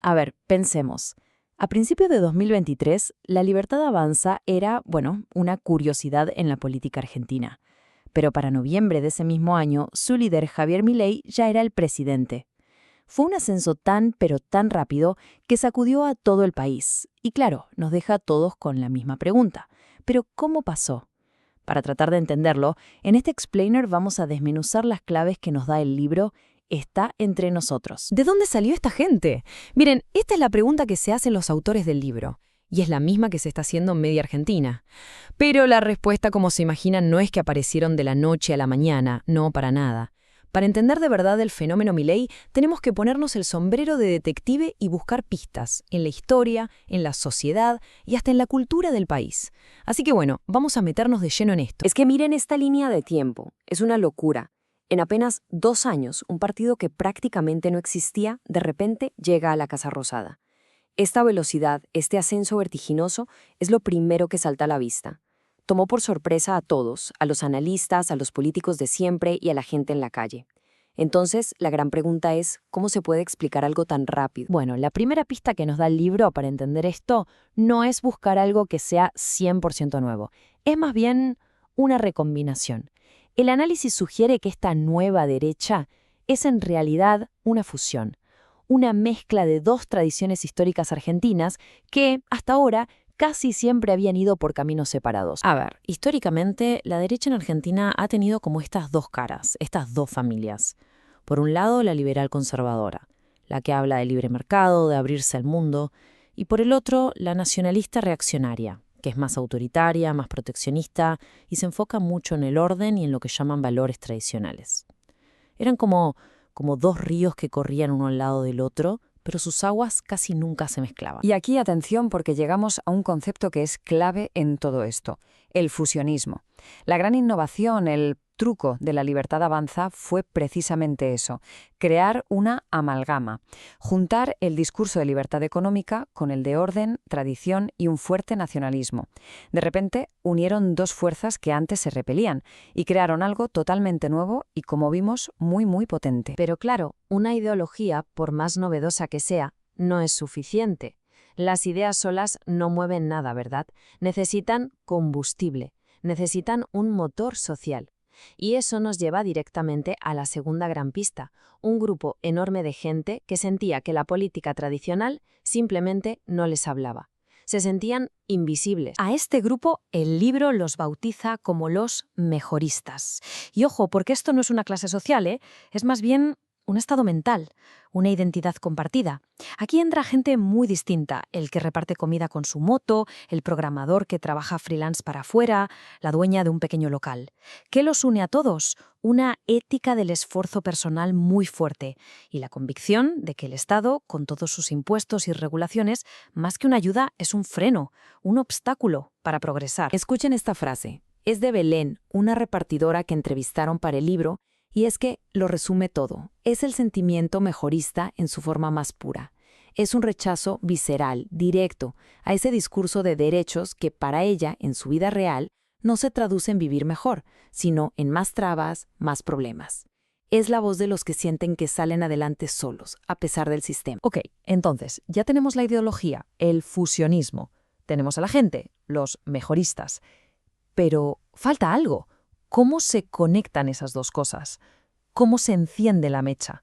A ver, pensemos. A principios de 2023, La Libertad Avanza era, bueno, una curiosidad en la política argentina. Pero para noviembre de ese mismo año, su líder Javier Milei ya era el presidente. Fue un ascenso tan, pero tan rápido que sacudió a todo el país. Y claro, nos deja a todos con la misma pregunta. ¿Pero cómo pasó? Para tratar de entenderlo, en este explainer vamos a desmenuzar las claves que nos da el libro Está entre nosotros. ¿De dónde salió esta gente? Miren, esta es la pregunta que se hacen los autores del libro, y es la misma que se está haciendo en media Argentina. Pero la respuesta, como se imaginan, no es que aparecieron de la noche a la mañana, no, para nada. Para entender de verdad el fenómeno Milei, tenemos que ponernos el sombrero de detective y buscar pistas en la historia, en la sociedad y hasta en la cultura del país. Así que bueno, vamos a meternos de lleno en esto. Es que miren esta línea de tiempo, es una locura. En apenas 2 años, un partido que prácticamente no existía, de repente llega a la Casa Rosada. Esta velocidad, este ascenso vertiginoso, es lo primero que salta a la vista. Tomó por sorpresa a todos, a los analistas, a los políticos de siempre y a la gente en la calle. Entonces, la gran pregunta es, ¿cómo se puede explicar algo tan rápido? Bueno, la primera pista que nos da el libro para entender esto no es buscar algo que sea 100% nuevo. Es más bien una recombinación. El análisis sugiere que esta nueva derecha es en realidad una fusión, una mezcla de dos tradiciones históricas argentinas que, hasta ahora, casi siempre habían ido por caminos separados. A ver, históricamente, la derecha en Argentina ha tenido como estas dos caras, estas dos familias. Por un lado, la liberal conservadora, la que habla de libre mercado, de abrirse al mundo, y por el otro, la nacionalista reaccionaria, que es más autoritaria, más proteccionista y se enfoca mucho en el orden y en lo que llaman valores tradicionales. Eran como dos ríos que corrían uno al lado del otro, pero sus aguas casi nunca se mezclaban. Y aquí atención porque llegamos a un concepto que es clave en todo esto, el fusionismo. La gran innovación, el truco de La Libertad Avanza fue precisamente eso, crear una amalgama, juntar el discurso de libertad económica con el de orden, tradición y un fuerte nacionalismo. De repente unieron dos fuerzas que antes se repelían y crearon algo totalmente nuevo y, como vimos, muy muy potente. Pero claro, una ideología, por más novedosa que sea, no es suficiente. Las ideas solas no mueven nada, ¿verdad? Necesitan combustible, necesitan un motor social. Y eso nos lleva directamente a la segunda gran pista, un grupo enorme de gente que sentía que la política tradicional simplemente no les hablaba. Se sentían invisibles. A este grupo el libro los bautiza como los mejoristas. Y ojo, porque esto no es una clase social, ¿eh? Es más bien un estado mental, una identidad compartida. Aquí entra gente muy distinta, el que reparte comida con su moto, el programador que trabaja freelance para afuera, la dueña de un pequeño local. ¿Qué los une a todos? Una ética del esfuerzo personal muy fuerte y la convicción de que el Estado, con todos sus impuestos y regulaciones, más que una ayuda, es un freno, un obstáculo para progresar. Escuchen esta frase. Es de Belén, una repartidora que entrevistaron para el libro, y es que lo resume todo. Es el sentimiento mejorista en su forma más pura. Es un rechazo visceral, directo, a ese discurso de derechos que para ella, en su vida real, no se traduce en vivir mejor, sino en más trabas, más problemas. Es la voz de los que sienten que salen adelante solos, a pesar del sistema. Ok, entonces, ya tenemos la ideología, el fusionismo. Tenemos a la gente, los mejoristas. Pero falta algo. ¿Cómo se conectan esas dos cosas? ¿Cómo se enciende la mecha?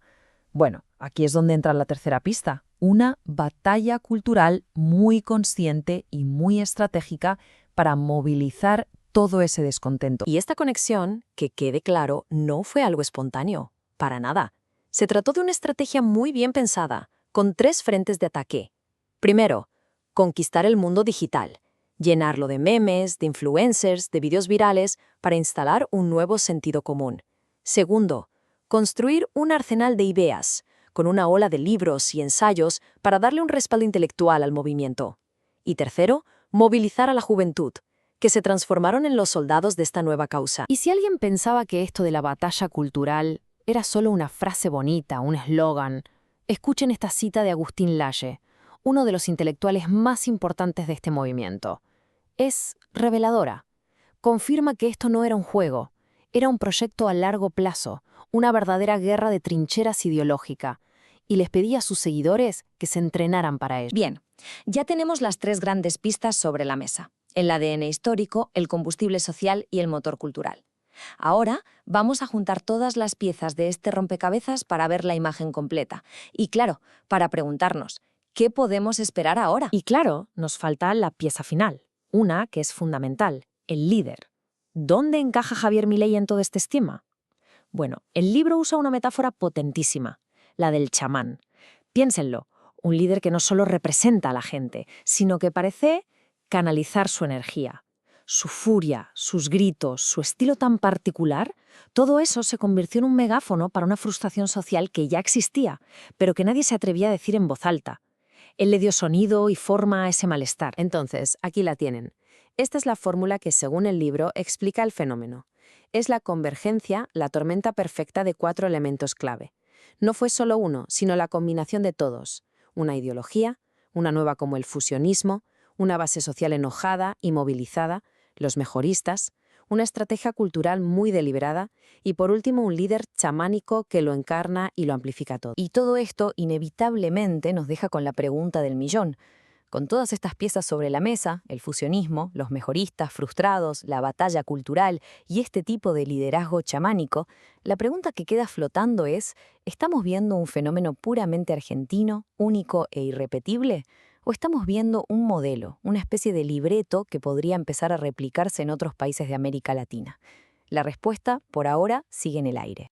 Bueno, aquí es donde entra la tercera pista, una batalla cultural muy consciente y muy estratégica para movilizar todo ese descontento. Y esta conexión, que quede claro, no fue algo espontáneo, para nada. Se trató de una estrategia muy bien pensada, con 3 frentes de ataque. Primero, conquistar el mundo digital, llenarlo de memes, de influencers, de vídeos virales para instalar un nuevo sentido común. Segundo, construir un arsenal de ideas, con una ola de libros y ensayos para darle un respaldo intelectual al movimiento. Y tercero, movilizar a la juventud, que se transformaron en los soldados de esta nueva causa. Y si alguien pensaba que esto de la batalla cultural era solo una frase bonita, un eslogan, escuchen esta cita de Agustín Laje, uno de los intelectuales más importantes de este movimiento. Es reveladora. Confirma que esto no era un juego, era un proyecto a largo plazo, una verdadera guerra de trincheras ideológica. y les pedía a sus seguidores que se entrenaran para ello. Bien, ya tenemos las 3 grandes pistas sobre la mesa: el ADN histórico, el combustible social y el motor cultural. Ahora vamos a juntar todas las piezas de este rompecabezas para ver la imagen completa. Y claro, para preguntarnos, ¿qué podemos esperar ahora? Y claro, nos falta la pieza final, una que es fundamental: el líder. ¿Dónde encaja Javier Milei en todo este esquema? Bueno, el libro usa una metáfora potentísima, la del chamán. Piénsenlo, un líder que no solo representa a la gente, sino que parece canalizar su energía. Su furia, sus gritos, su estilo tan particular, todo eso se convirtió en un megáfono para una frustración social que ya existía, pero que nadie se atrevía a decir en voz alta. Él le dio sonido y forma a ese malestar. Entonces, aquí la tienen. Esta es la fórmula que, según el libro, explica el fenómeno. Es la convergencia, la tormenta perfecta de 4 elementos clave. No fue solo uno, sino la combinación de todos. Una ideología, una nueva como el fusionismo, una base social enojada y movilizada, los mejoristas, una estrategia cultural muy deliberada y, por último, un líder chamánico que lo encarna y lo amplifica todo. Y todo esto inevitablemente nos deja con la pregunta del millón. Con todas estas piezas sobre la mesa, el fusionismo, los mejoristas frustrados, la batalla cultural y este tipo de liderazgo chamánico, la pregunta que queda flotando es: ¿estamos viendo un fenómeno puramente argentino, único e irrepetible? ¿O estamos viendo un modelo, una especie de libreto que podría empezar a replicarse en otros países de América Latina? La respuesta, por ahora, sigue en el aire.